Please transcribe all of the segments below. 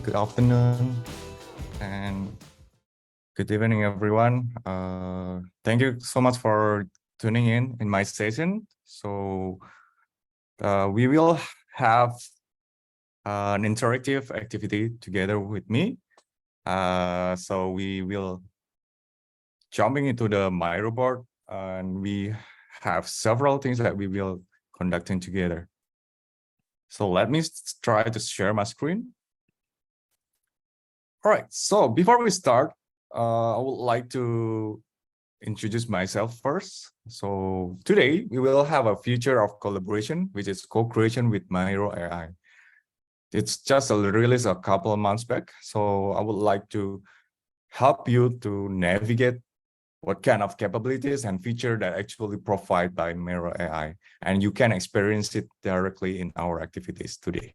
good afternoon, and good evening, everyone. Thank you so much for tuning in my session. So we will have an interactive activity together with me. So we will jumping into the Miro board, and we have several things that we will conducting together. So let me try to share my screen. All right, so before we start, I would like to introduce myself first. So today we will have a future of collaboration, which is co-creation with Miro AI. It's just released a couple of months back. So I would like to help you to navigate what kind of capabilities and feature that actually provided by Miro AI. And you can experience it directly in our activities today.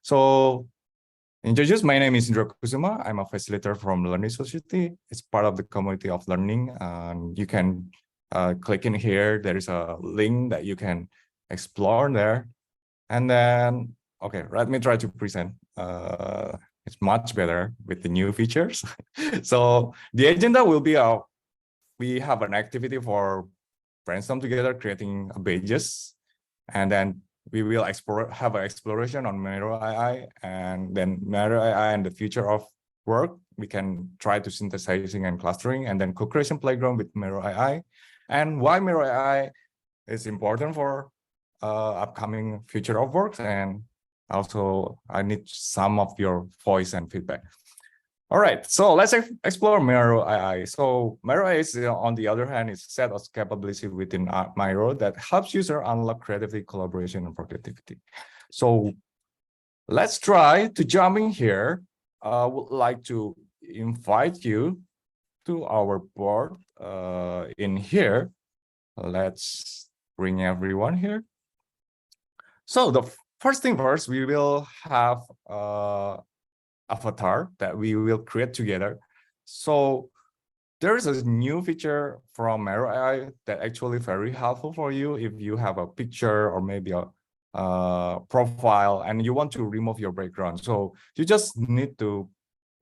So introduce, my name is Indra Kusuma. I'm a facilitator from Learning Society. It's part of the community of learning. You can click in here. There is a link that you can explore there. And then, okay, let me try to present. It's much better with the new features. So the agenda will be we have an activity for brainstorm together, creating pages, and then we will have an exploration on Miro AI, and then Miro AI and the future of work. We can try to synthesizing and clustering, and then co-creation playground with Miro AI, and why Miro AI is important for upcoming future of work. And also, I need some of your voice and feedback. All right, so let's explore Miro AI. So Miro AI is, on the other hand, is a set of capability within Miro that helps user unlock creativity, collaboration, and productivity. So let's try to jump in here. I would like to invite you to our board in here. Let's bring everyone here. So the first thing first, we will have avatar that we will create together. So there is a new feature from Miro AI that actually very helpful for you if you have a picture or maybe a profile and you want to remove your background. So you just need to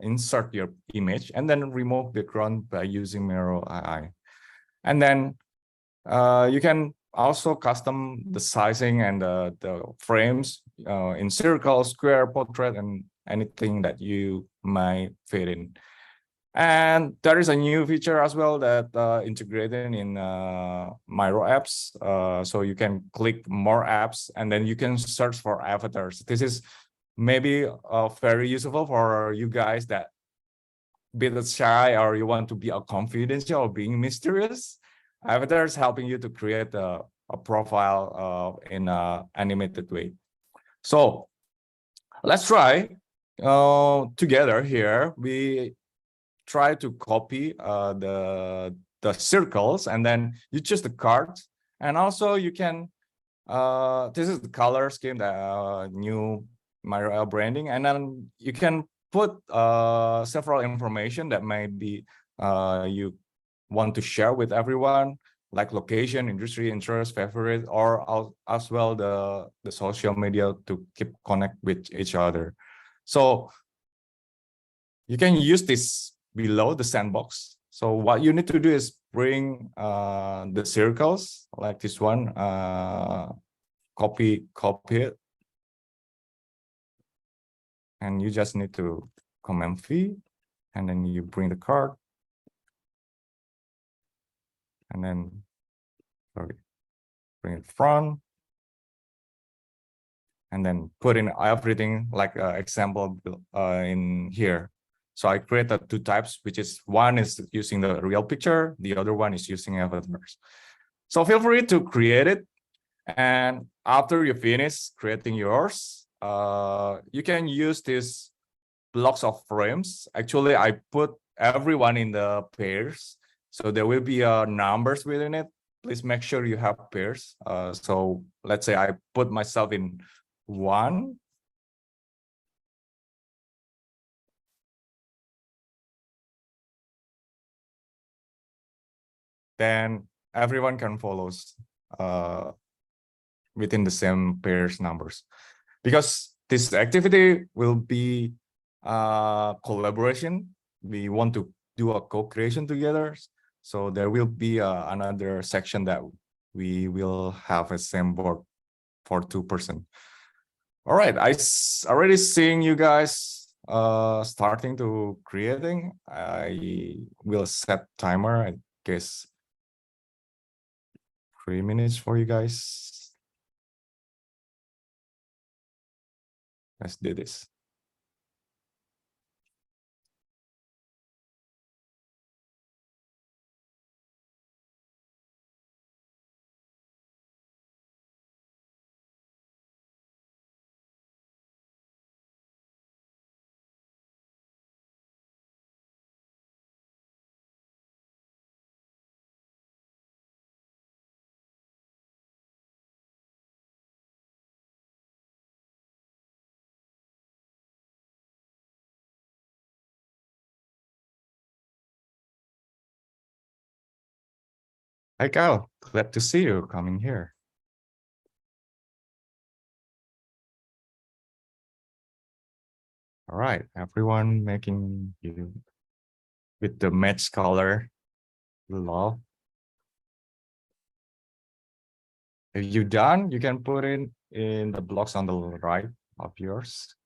insert your image and then remove background by using Miro AI. And then you can also custom the sizing and the frames in circle, square, portrait, and anything that you might fit in. And there is a new feature as well that integrated in Miro apps. So you can click more apps and then you can search for avatars. This is maybe very useful for you guys that bit shy or you want to be a confidential or being mysterious. Avatars helping you to create a profile in an animated way. So let's try together here. We try to copy the circles and then you choose the cards, and also you can this is the color scheme, that new Miro branding, and then you can put several information that might be you want to share with everyone, like location, industry, interest, favorite, or as well the social media to keep connect with each other. So you can use this below the sandbox. So what you need to do is bring the circles like this one, copy it, and you just need to Command V, and then you bring the card, and then bring it front, and then put in everything like example in here. So I created two types, which is one is using the real picture, the other one is using avatars. So feel free to create it, and after you finish creating yours, you can use these blocks of frames. Actually, I put everyone in the pairs, so there will be numbers within it. Please make sure you have pairs. So let's say I put myself in 1. Then everyone can follow within the same pairs numbers, because this activity will be collaboration. We want to do a co-creation together. So there will be another section that we will have a same board for 2%. All right, already seeing you guys starting to creating. I will set timer, I guess 3 minutes for you guys. Let's do this. Hi, Kyle. Glad to see you coming here. All right, everyone making you with the match color. Love. If you're done, you can put it in the blocks on the right of yours.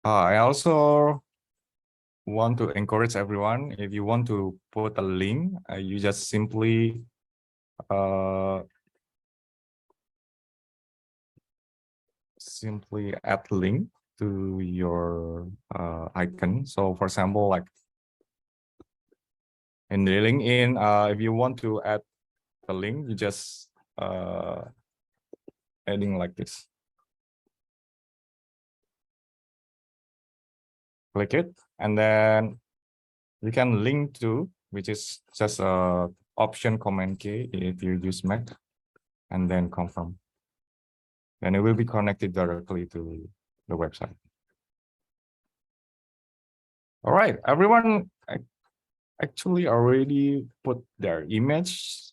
I also want to encourage everyone, if you want to put a link, you just simply add link to your icon. So for example, like in the LinkedIn, if you want to add the link, you just adding like this. Click it, and then you can link to, which is just a option Command K if you use Mac, and then confirm. Then it will be connected directly to the website. All right, everyone actually already put their image.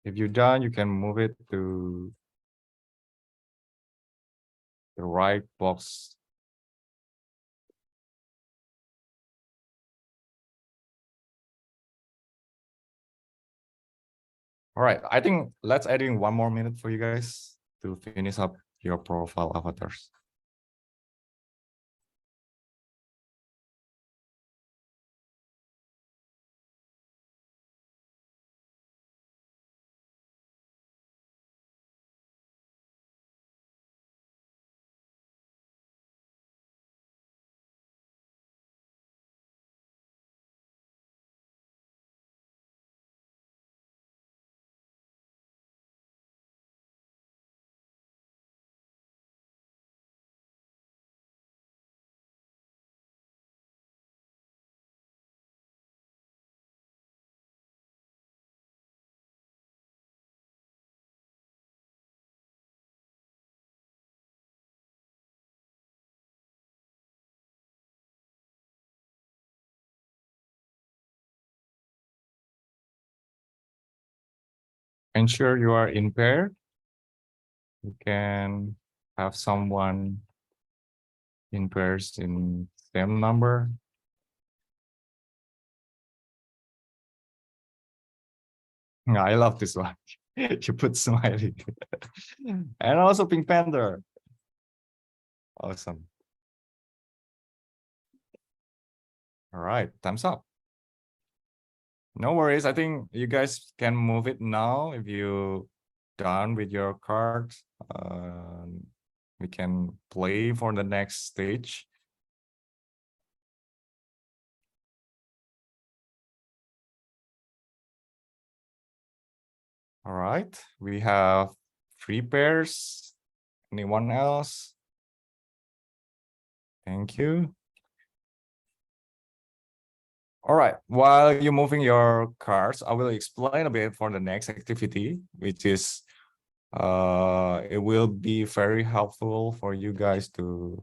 If you're done, you can move it to the right box. All right, I think let's add in 1 more minute for you guys to finish up your profile avatars. Ensure you are in pair. You can have someone in pairs in same number. Yeah, I love this one. You put smiley. And also Pink Panther. Awesome. All right, thumbs up. No worries. I think you guys can move it now if you done with your cards. We can play for the next stage. All right, we have 3 pairs. Anyone else? Thank you. All right, while you're moving your cards, I will explain a bit for the next activity, which is it will be very helpful for you guys to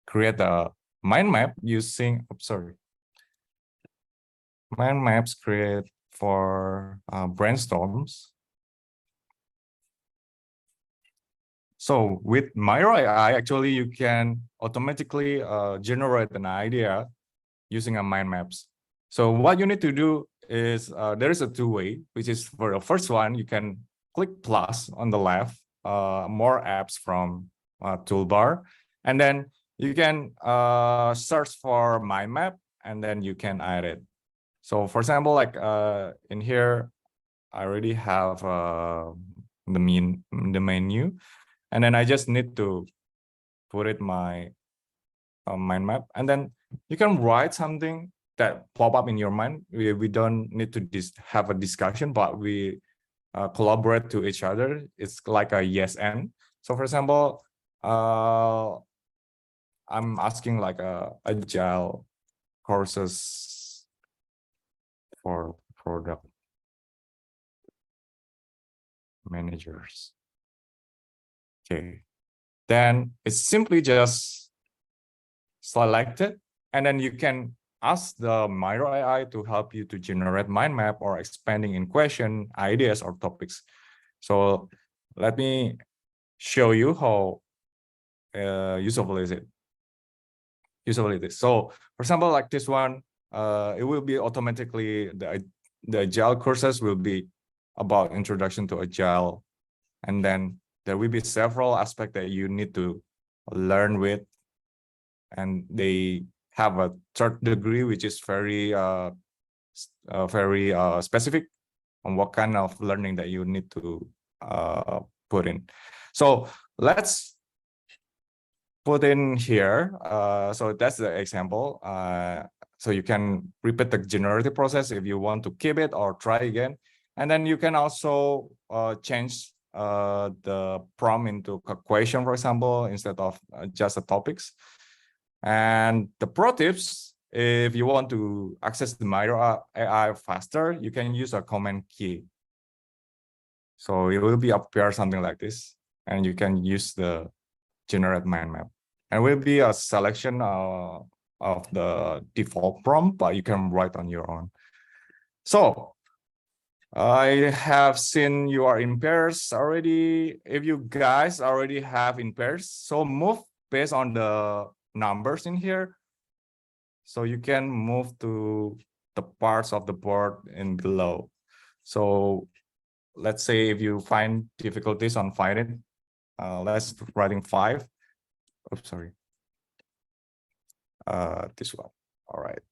create a mind map using, mind maps create for brainstorms. So with Miro AI, actually, you can automatically generate an idea using a mind maps. So what you need to do is there is a two-way, which is for the first one, you can click plus on the left, more apps from toolbar, and then you can search for mind map, and then you can add it. So for example, like in here, I already have the menu, and then I just need to put it my mind map, and then you can write something that pop up in your mind. We don't need to have a discussion, but we collaborate to each other. It's like a yes and. So for example, I'm asking like agile courses for product managers. Okay, then it's simply just select it, and then you can ask the Miro AI to help you to generate mind map or expanding in question, ideas, or topics. So let me show you how useful is it. So for example, like this one, it will be automatically, the agile courses will be about introduction to agile, and then there will be several aspects that you need to learn with, and they have a third degree, which is very specific on what kind of learning that you need to put in. So let's put in here. So that's the example. So you can repeat the generative process if you want to keep it or try again. And then you can also change the prompt into a question, for example, instead of just the topics. And the pro tips, if you want to access the Miro AI faster, you can use a command key. So it will be appear something like this, and you can use the generate mind map. And will be a selection of the default prompt, but you can write on your own. So I have seen you are in pairs already. If you guys already have in pairs, so move based on the numbers in here. So you can move to the parts of the board in below. So let's say if you find difficulties on finding, let's writing 5. Oops, sorry. This one. All right.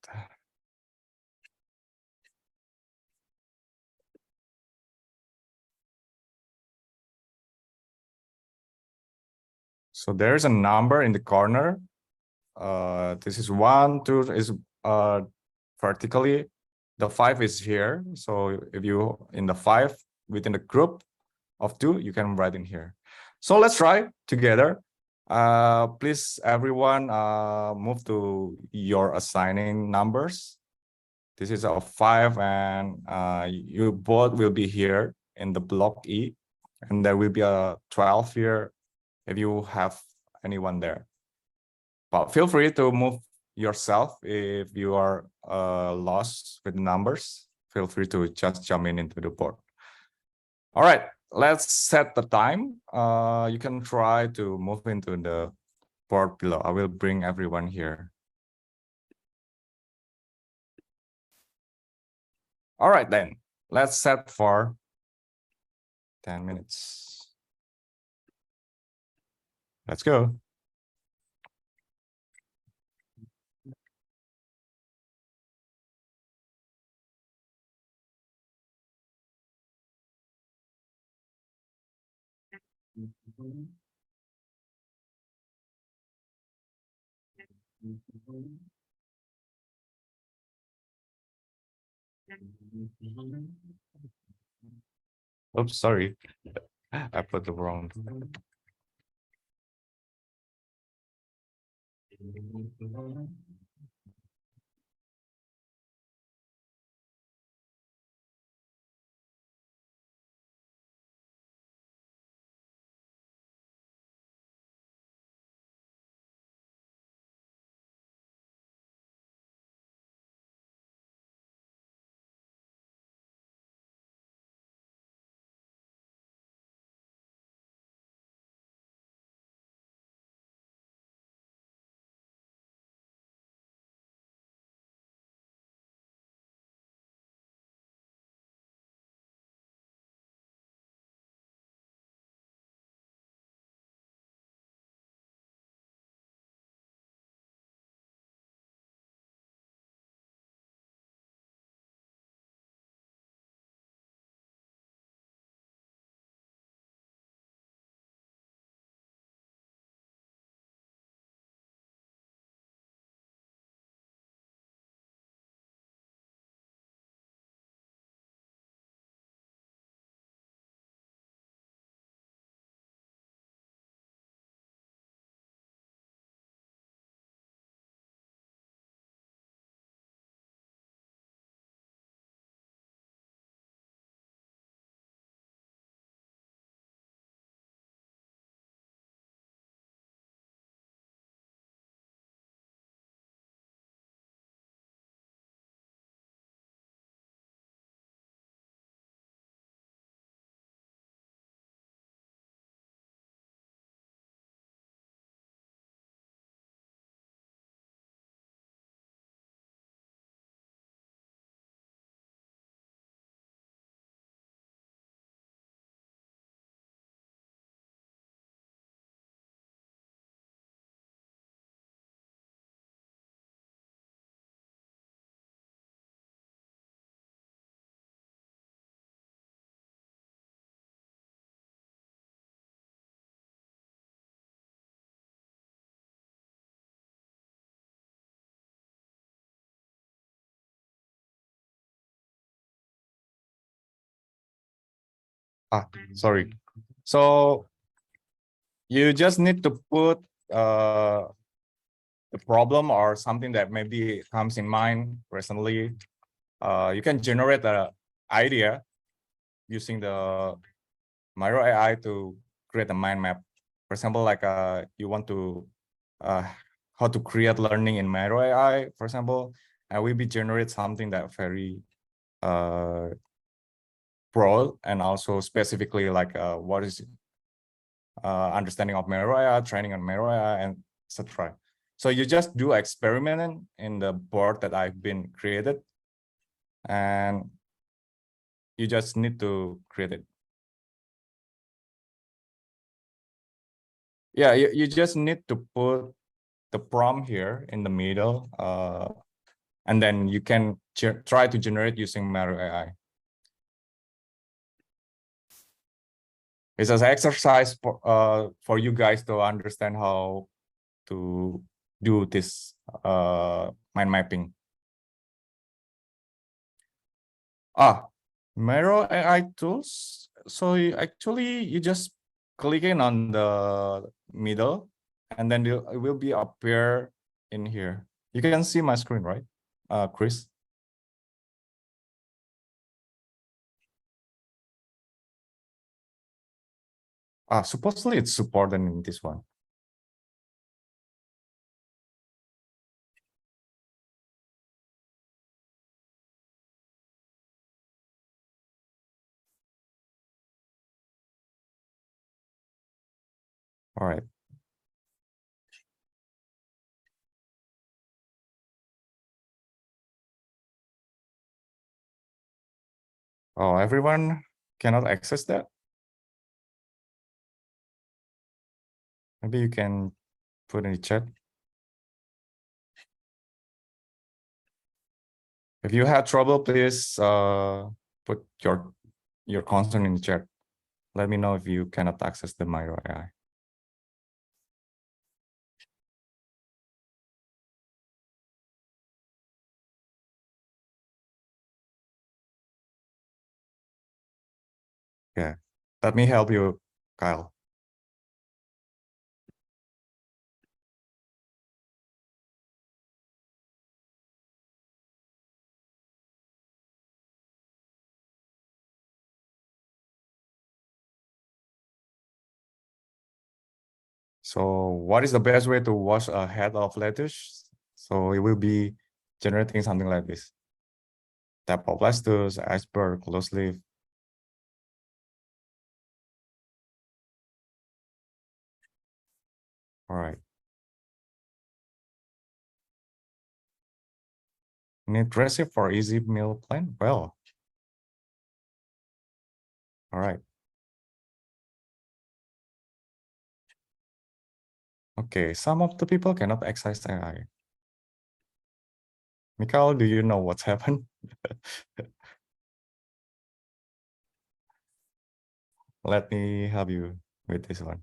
So there's a number in the corner. This is 1, 2 is vertically. The 5 is here. So if you in the 5 within the group of 2, you can write in here. So let's try together. Please, everyone, move to your assigning numbers. This is a 5, and you both will be here in the block E, and there will be a 12 here if you have anyone there. But feel free to move yourself if you are lost with numbers. Feel free to just jump into the board. All right, let's set the time. You can try to move into the board below. I will bring everyone here. All right, then let's set for 10 minutes. Let's go. Oops, sorry. I put the wrong. Sorry. So you just need to put the problem or something that maybe comes in mind recently. You can generate an idea using the Miro AI to create a mind map. For example, like you want to how to create learning in Miro AI, for example, and we be generate something that very broad and also specifically like what is understanding of Miro AI, training on Miro AI, and etc. So you just do experimenting in the board that I've been created, and you just need to create it. Yeah, you just need to put the prompt here in the middle, and then you can try to generate using Miro AI. It's an exercise for you guys to understand how to do this mind mapping. Miro AI tools. So you just clicking on the middle, and then it will be appear in here. You can see my screen, right, Chris? Supposedly it's supported in this one. All right. Oh, everyone cannot access that. Maybe you can put in the chat. If you had trouble, please put your concern in the chat. Let me know if you cannot access the Miro AI. Yeah, let me help you, Kyle. So what is the best way to wash a head of lettuce? So it will be generating something like this. Tap of lettuce, iceberg, close leaf. All right. Need recipe for easy meal plan? Well, all right. Okay, some of the people cannot access AI. Mikhail, do you know what's happened? Let me help you with this one.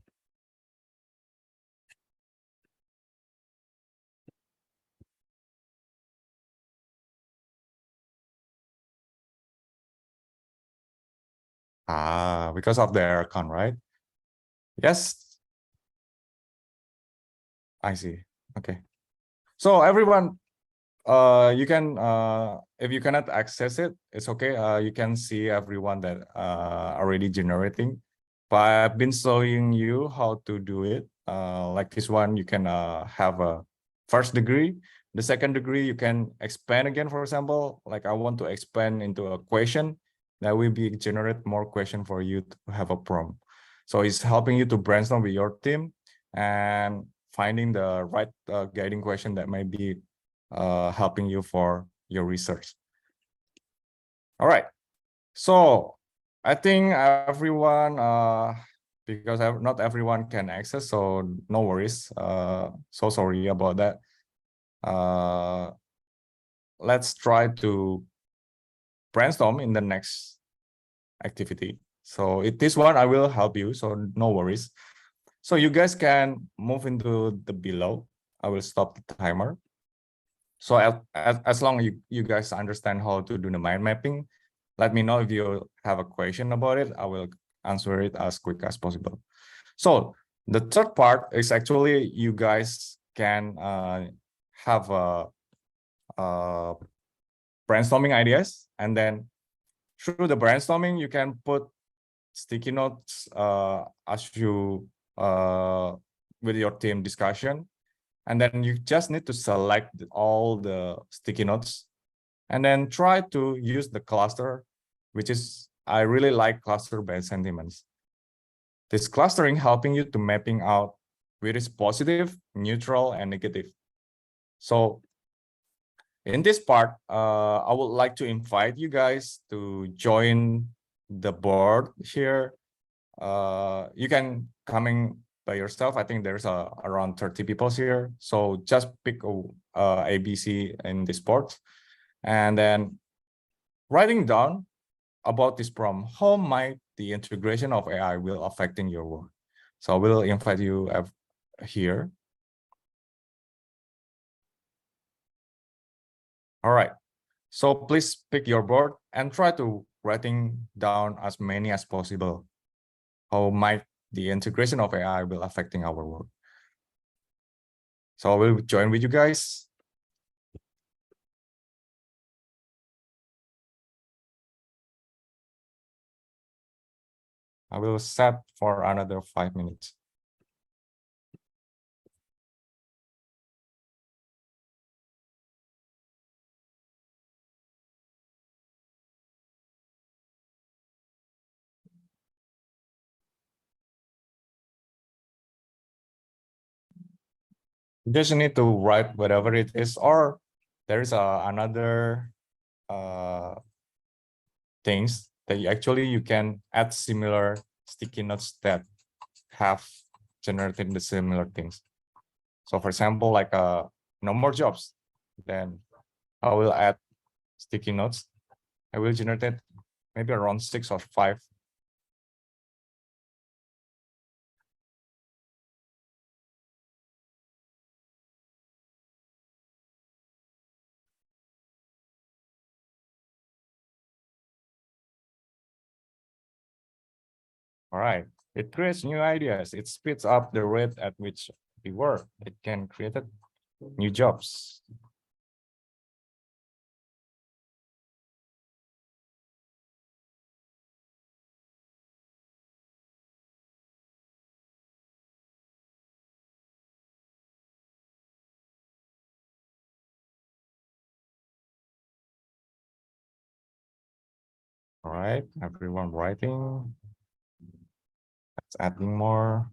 Because of their account, right? Yes, I see. Okay. So everyone, you can if you cannot access it, it's okay. You can see everyone that already generating, but I've been showing you how to do it. Like this one, you can have a first degree. The second degree, you can expand again. For example, like I want to expand into a question, that will be generate more question for you to have a prompt. So it's helping you to brainstorm with your team and finding the right guiding question that might be helping you for your research. All right. So I think everyone, because not everyone can access, so no worries. So sorry about that. Let's try to brainstorm in the next activity. So this one I will help you, so no worries. So you guys can move into the below. I will stop the timer. So as long as you guys understand how to do the mind mapping, let me know if you have a question about it. I will answer it as quick as possible. So the third part is actually you guys can have brainstorming ideas, and then through the brainstorming, you can put sticky notes as you with your team discussion, and then you just need to select all the sticky notes, and then try to use the cluster, which is I really like cluster-based sentiments. This clustering helping you to mapping out which is positive, neutral, and negative. So in this part, I would like to invite you guys to join the board here. You can coming by yourself. I think there's around 30 people here. So just pick ABC in this board, and then writing down about this problem. How might the integration of AI will affecting your work? So I will invite you here. All right. So please pick your board and try to writing down as many as possible. How might the integration of AI will affecting our work? So I will join with you guys. I will set for another 5 minutes. You just need to write whatever it is, or there is another things that you can add similar sticky notes that have generated the similar things. So for example, like no more jobs, then I will add sticky notes. I will generate it maybe around 6 or 5. All right. It creates new ideas. It speeds up the rate at which we work. It can create new jobs. All right, everyone writing. Let's adding more.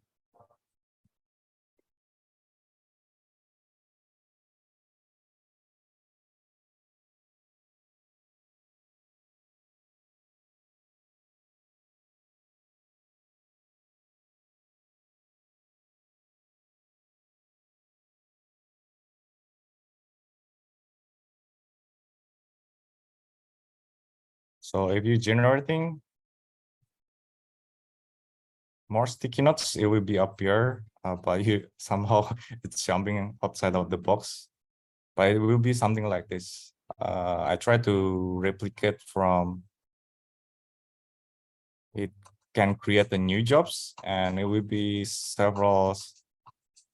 So if you're generating more sticky notes, it will be up here, but you somehow it's jumping outside of the box. But it will be something like this. I try to replicate from it can create the new jobs, and it will be several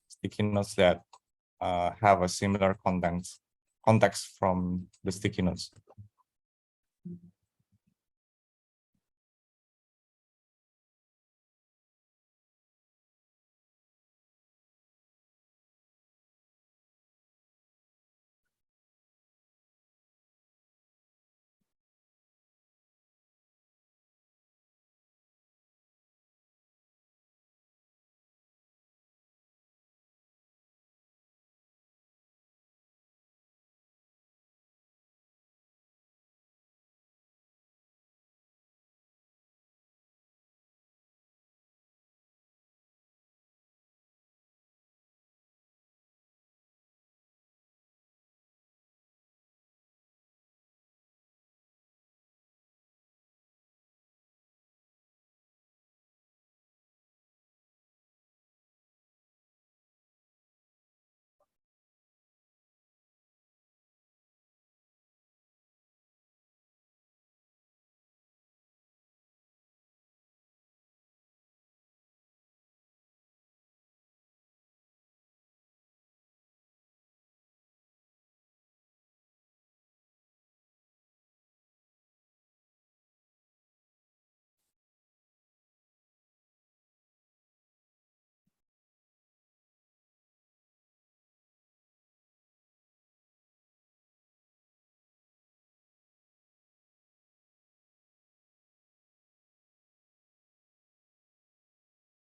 sticky notes that have a similar context from the sticky notes.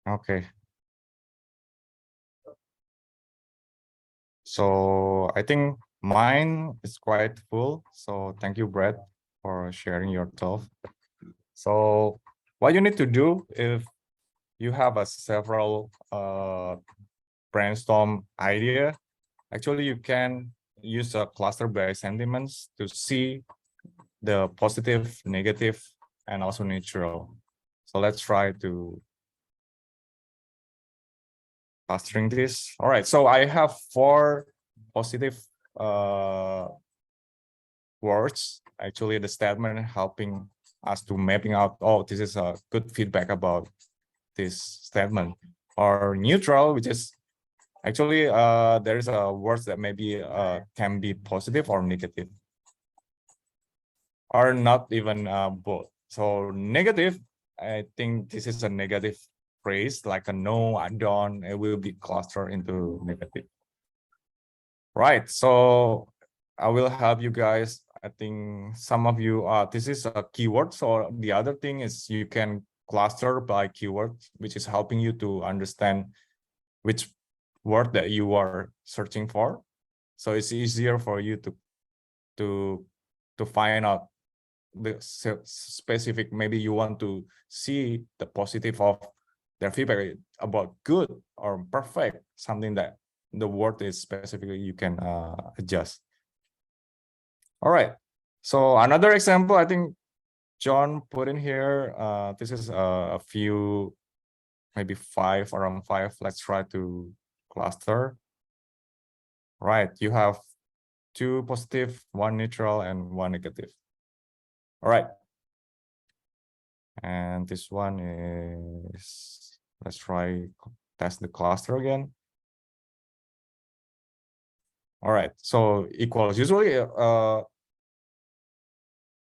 Okay. So I think mine is quite full. So thank you, Brett, for sharing your thoughts. So what you need to do if you have a several brainstorm idea, actually you can use a cluster by sentiments to see the positive, negative, and also neutral. So let's try to clustering this. All right, so I have 4 positive words. Actually, the statement helping us to mapping out, oh, this is a good feedback about this statement. Or neutral, which is actually there is a words that maybe can be positive or negative, or not even both. So negative, I think this is a negative phrase, like a no, I don't, it will be clustered into negative. Right, so I will help you guys. I think some of you, this is a keyword. So the other thing is you can cluster by keyword, which is helping you to understand which word that you are searching for. So it's easier for you to find out the specific, maybe you want to see the positive of their feedback about good or perfect, something that the word is specifically you can adjust. All right, so another example, I think John put in here, this is a few, maybe 5, around 5. Let's try to cluster. Right, you have 2 positive, 1 neutral, and 1 negative. All right. And this one is, let's try test the cluster again. All right, so equals. Usually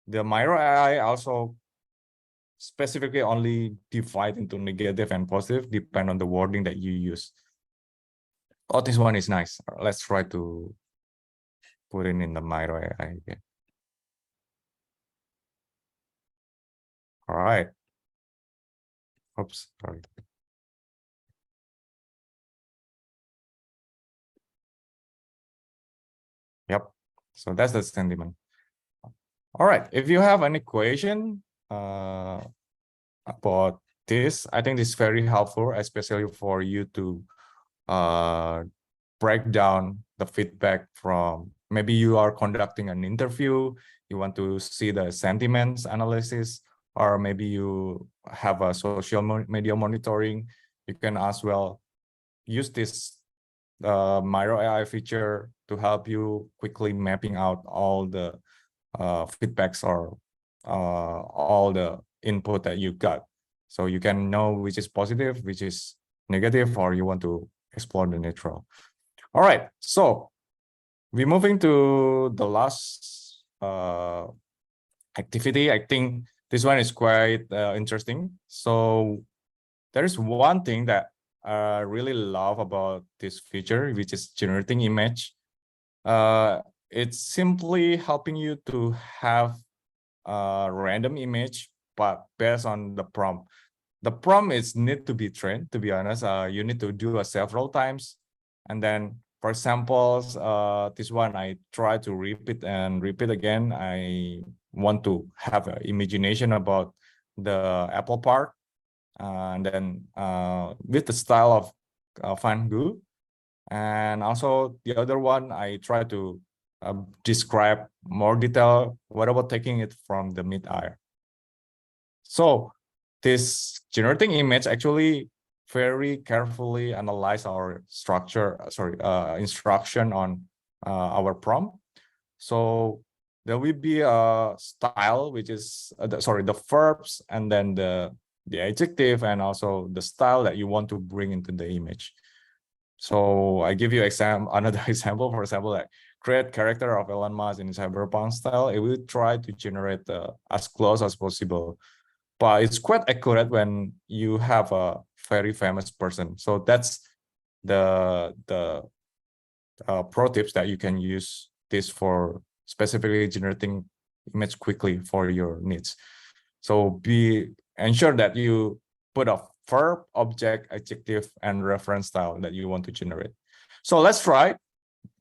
the Miro AI also specifically only divide into negative and positive, depend on the wording that you use. Oh, this one is nice. Let's try to put it in the Miro AI again. All right. Oops, sorry. Yep. So that's the sentiment. All right. If you have any question about this, I think this is very helpful, especially for you to break down the feedback from, maybe you are conducting an interview, you want to see the sentiments analysis, or maybe you have a social media monitoring. You can as well use this Miro AI feature to help you quickly mapping out all the feedbacks or all the input that you got. So you can know which is positive, which is negative, or you want to explore the neutral. All right, so we're moving to the last activity. I think this one is quite interesting. So there is one thing that I really love about this feature, which is generating image. It's simply helping you to have a random image, but based on the prompt. The prompt is need to be trained, to be honest. You need to do it several times. And then, for example, this one, I try to repeat and repeat again. I want to have an imagination about the Apple Park. And then with the style of Van Gogh. And also the other one, I try to describe more detail. What about taking it from the mid-air? So this generating image actually very carefully analyze our structure, instruction on our prompt. So there will be a style, which is the verbs, and then the adjective, and also the style that you want to bring into the image. So I give you another example. For example, like create character of Elon Musk in cyberpunk style. It will try to generate as close as possible, but it's quite accurate when you have a very famous person. So that's the pro tips that you can use this for specifically generating image quickly for your needs. So ensure that you put a verb, object, adjective, and reference style that you want to generate. So let's try.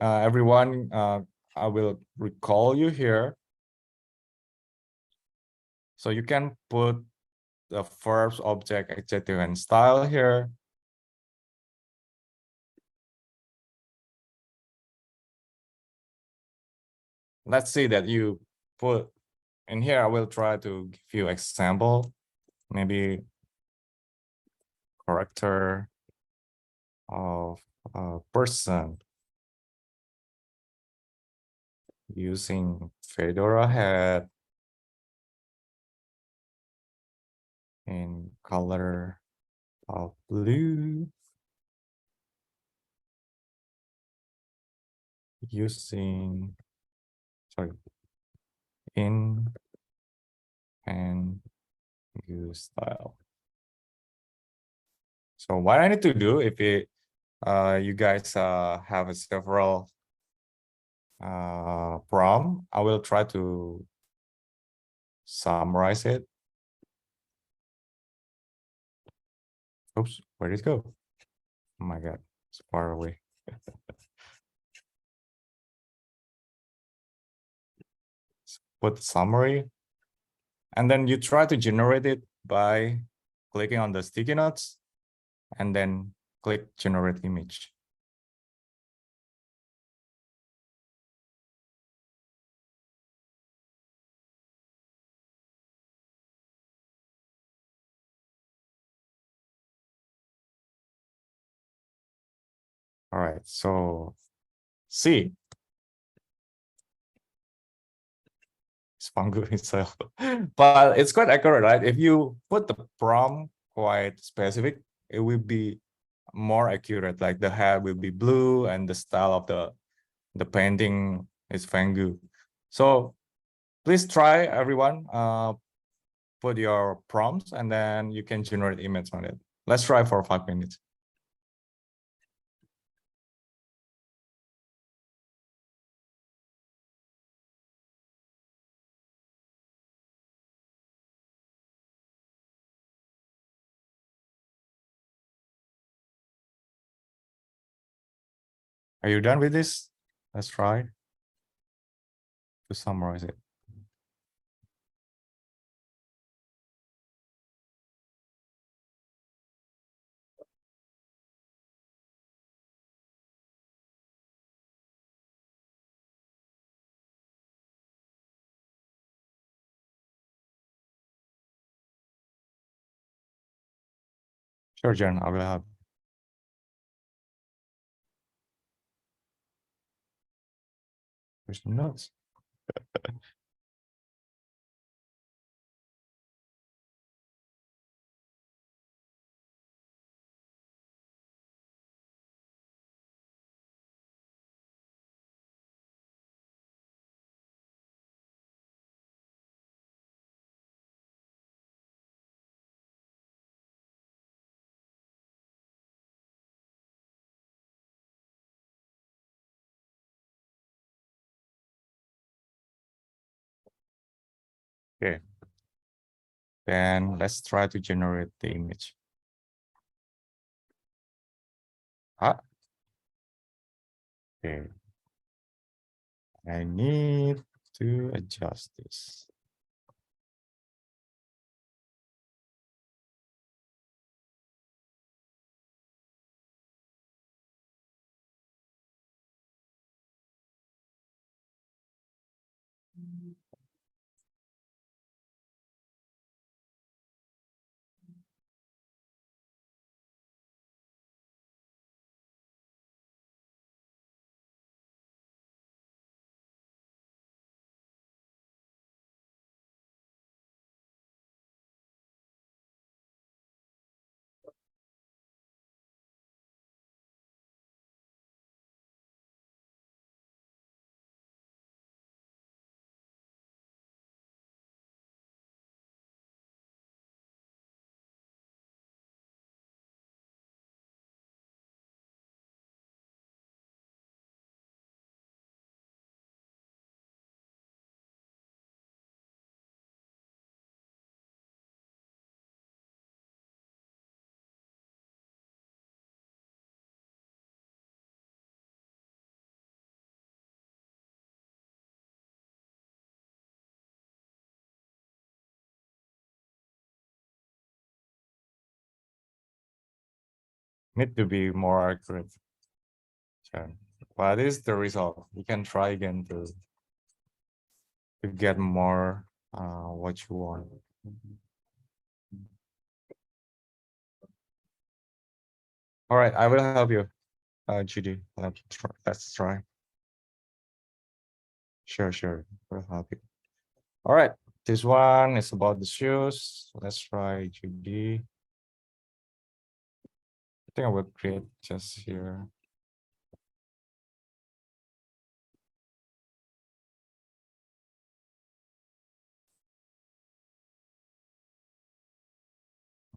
Everyone, I will recall you here. So you can put the verbs, object, adjective, and style here. Let's see that you put in here. I will try to give you example, maybe character of a person using fedora hat in color of blue, using, sorry, in and use style. So what I need to do, if you guys have a several prompt, I will try to summarize it. Oops, where did it go? Oh my God, it's far away. Put summary, and then you try to generate it by clicking on the sticky notes and then click generate image. All right, so see, it's fungus itself, but it's quite accurate, right? If you put the prompt quite specific, it will be more accurate. Like the hat will be blue and the style of the painting is Fangu. So please try, everyone. Put your prompts and then you can generate image on it. Let's try for 5 minutes. Are you done with this? Let's try to summarize it. Sure, Jen, I will have. There's some notes. Okay. Then let's try to generate the image. Okay. I need to adjust this. Need to be more accurate. Sure. What is the result? You can try again to get more what you want. All right, I will help you, GD. Let's try. Sure, we'll help you. All right, this one is about the shoes. Let's try GD. I think I will create just here.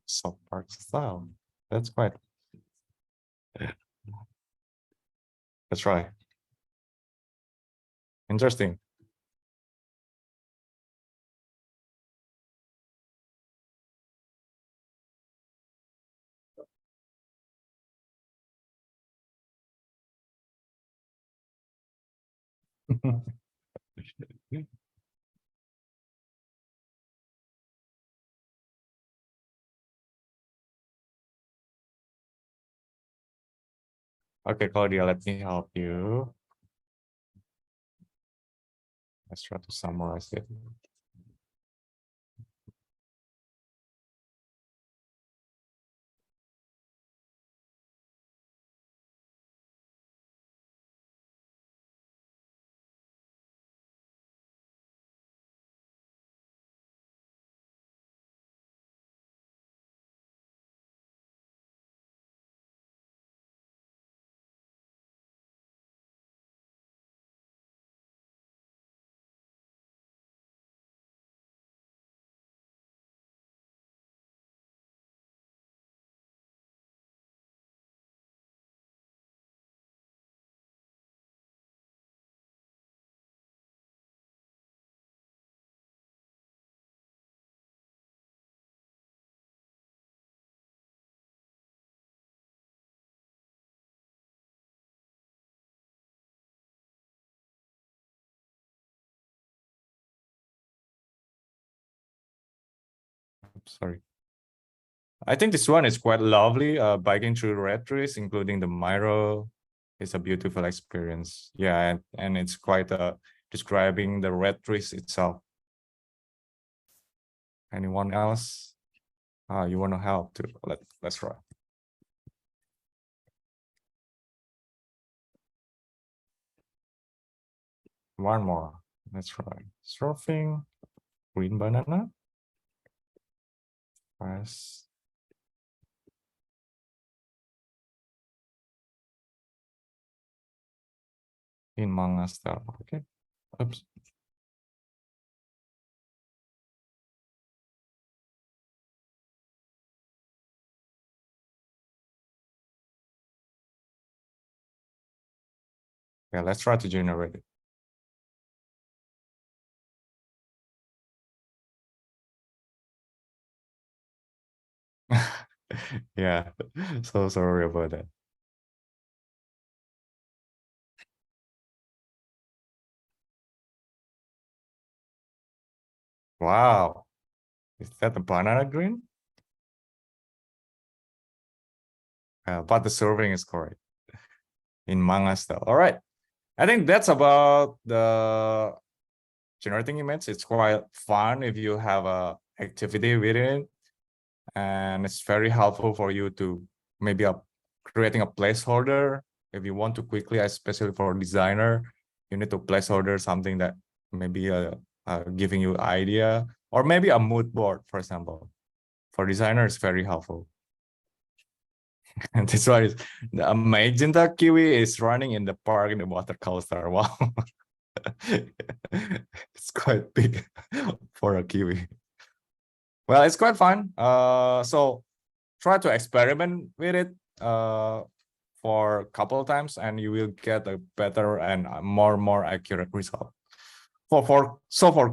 South Park style. That's quite. Let's try. Interesting. Okay, Claudia, let me help you. Let's try to summarize it. Sorry. I think this one is quite lovely. Biking through red trees, including the Miro, is a beautiful experience. Yeah, and it's quite describing the red trees itself. Anyone else? You want to help too? Let's try. One more. Let's try. Surfing, green banana. Press. In manga style. Okay. Oops. Yeah, let's try to generate it. Yeah, so sorry about that. Wow, is that the banana green? But the serving is correct in manga style. All right, I think that's about the generating image. It's quite fun if you have a activity with it, and it's very helpful for you to maybe creating a placeholder if you want to quickly, especially for a designer, you need to placeholder something that maybe giving you idea, or maybe a mood board, for example. For designers, very helpful. And this one is the magenta kiwi is running in the park in the water coaster. Wow. It's quite big for a kiwi. Well, it's quite fun. So try to experiment with it for a couple of times, and you will get a better and more accurate result. For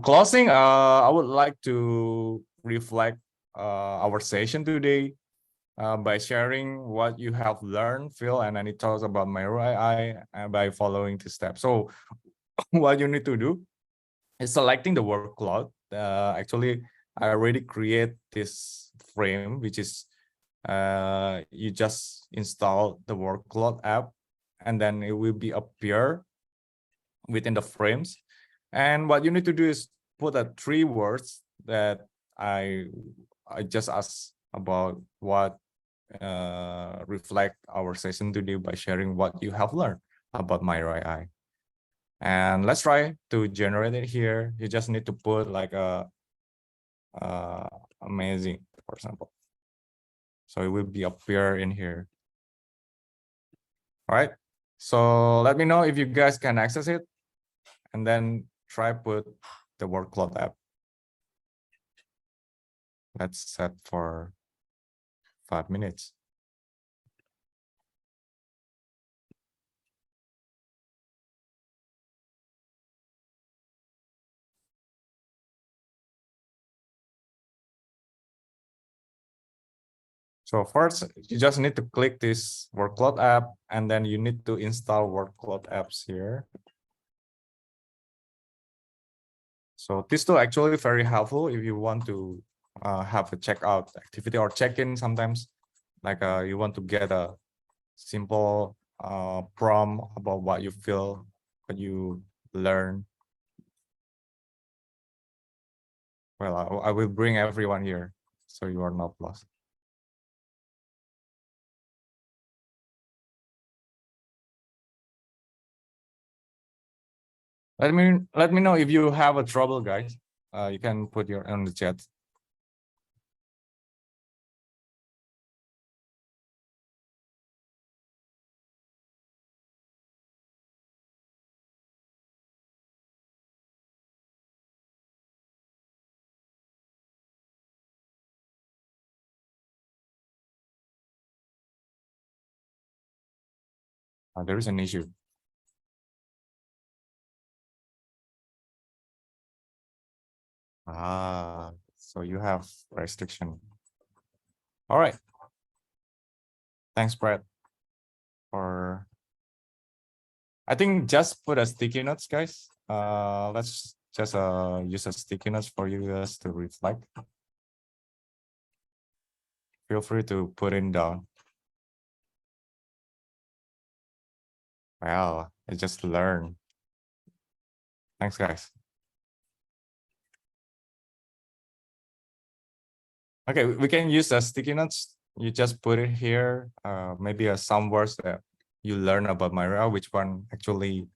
closing, I would like to reflect our session today by sharing what you have learned, Phil, and any thoughts about Miro AI by following the steps. So what you need to do is selecting the workload. Actually, I already create this frame, which is you just install the workload app, and then it will be appear within the frames. And what you need to do is put a 3 words that I just asked about what reflect our session today by sharing what you have learned about Miro AI. And let's try to generate it here. You just need to put like a amazing, for example. So it will be appear in here. All right. So let me know if you guys can access it, and then try put the workload app. Let's set for 5 minutes. So first, you just need to click this workload app, and then you need to install workload apps here. So this tool actually very helpful if you want to have a checkout activity or check-in sometimes, like you want to get a simple prompt about what you feel, what you learn. Well, I will bring everyone here so you are not lost. Let me know if you have a trouble, guys. You can put your on the chat. There is an issue. So you have restriction. All right. Thanks, Brad. For I think just put a sticky notes, guys. Let's just use a sticky notes for you guys to reflect. Feel free to put it down. Wow, I just learned. Thanks, guys. Okay, we can use a sticky notes. You just put it here. Maybe some words that you learn about Miro, which one actually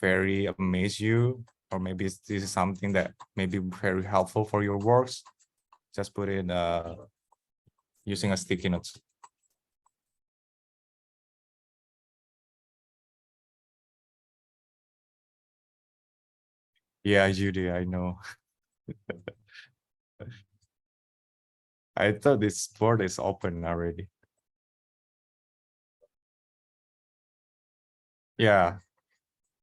very amaze you, or maybe this is something that may be very helpful for your works. Just put it using a sticky notes. Yeah, Judy, I know. I thought this board is open already. Yeah,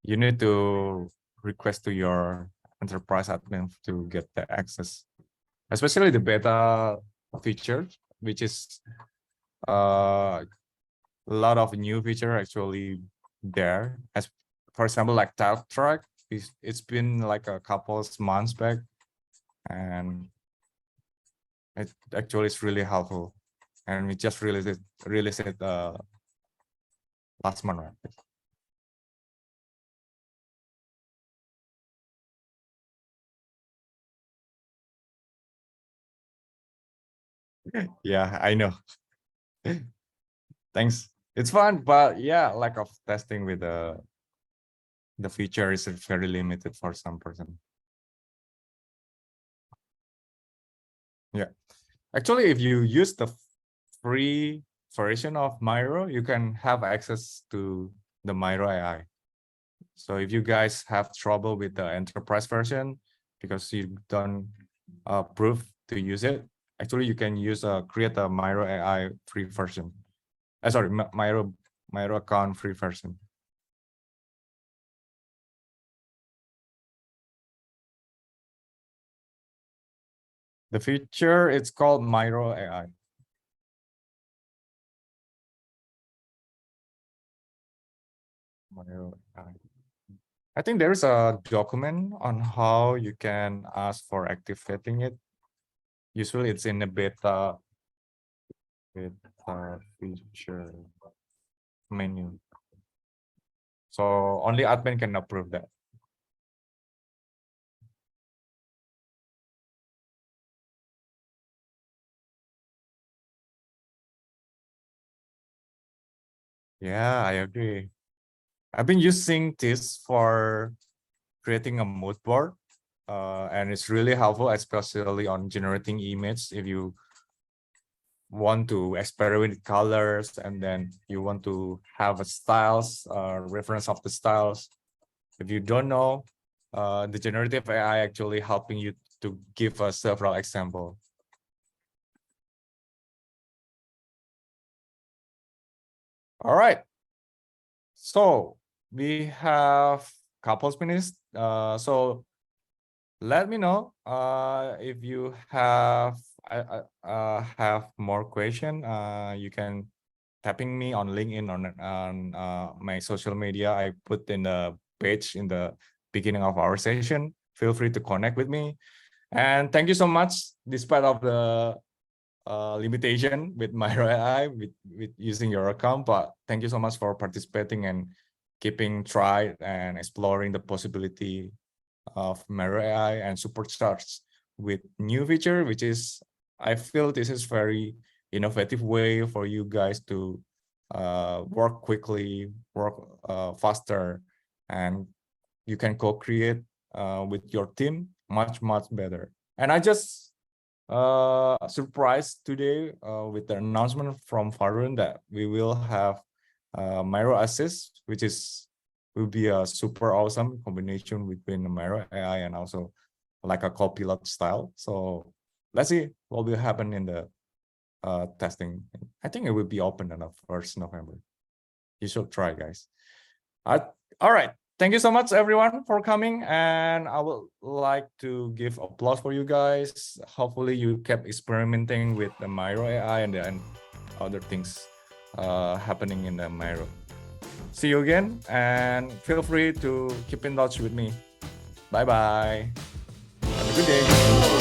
you need to request to your enterprise admin to get the access, especially the beta feature, which is a lot of new feature actually there. As for example, like talk track, it's been like a couple of months back, and it actually is really helpful. And we just released it last month, right? Yeah, I know. Thanks. It's fun, but yeah, lack of testing with the feature is very limited for some person. Yeah, actually, if you use the free version of Miro, you can have access to the Miro AI. So if you guys have trouble with the enterprise version because you don't approve to use it, actually you can use create a Miro AI free version. Sorry, Miro account free version. The feature, it's called Miro AI. Miro AI. I think there's a document on how you can ask for activating it. Usually it's in the beta with feature menu. So only admin can approve that. Yeah, I agree. I've been using this for creating a mood board, and it's really helpful, especially on generating image. If you want to experiment with colors and then you want to have a styles, reference of the styles. If you don't know, the generative AI actually helping you to give us several examples. All right. So we have couple minutes. So let me know if you have more question. You can tapping me on LinkedIn on my social media. I put in the page in the beginning of our session. Feel free to connect with me. And thank you so much, despite of the limitation with Miro AI, with using your account. But thank you so much for participating and keeping try and exploring the possibility of Miro AI and supercharged with new feature, which is, I feel this is very innovative way for you guys to work quickly, work faster, and you can co-create with your team much better. And I just surprised today with the announcement from Farun that we will have Miro Assist, which will be a super awesome combination between the Miro AI and also like a copilot style. So let's see what will happen in the testing. I think it will be open on the 1st November. You should try, guys. All right. Thank you so much, everyone, for coming. And I would like to give applause for you guys. Hopefully, you kept experimenting with the Miro AI and other things happening in the Miro. See you again, and feel free to keep in touch with me. Bye-bye. Have a good day.